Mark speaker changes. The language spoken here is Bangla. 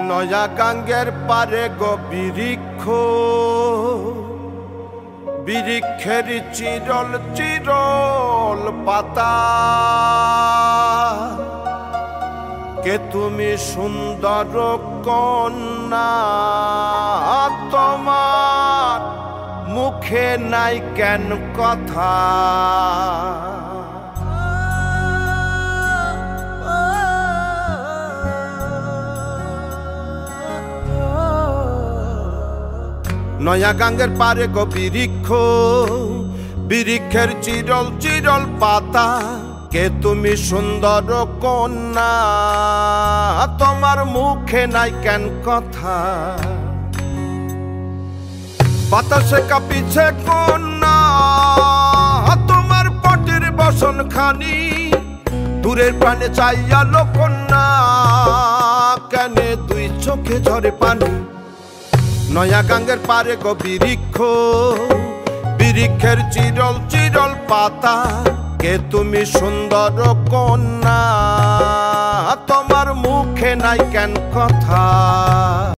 Speaker 1: নয়া গাঙ্গের পারে গো বৃক্ষ, বৃক্ষের চিরল চিরল পাতা। কে তুমি সুন্দর কন্যা, তোমার মুখে নাই কেন কথা। নয়া গাঙ্গের পারে গো বৃক্ষ, বৃক্ষের চিরল চিরল পাতা। কে তুমি সুন্দর কন্যা, তোমার মুখে নাই কেন কথা। বাতাসে কাঁপিছে কন্যা, তোমার পটের বসন খানি। দূরের প্রাণে চাইয়ালো কন্যা, কেনে দুই চোখে ঝরে পানি। নয়া গাঙ্গের পারে গো বৃক্ষ, বৃক্ষের চিরল চিরল পাতা। কে তুমি সুন্দর কন্যা, তোমার মুখে নাই কেন কথা।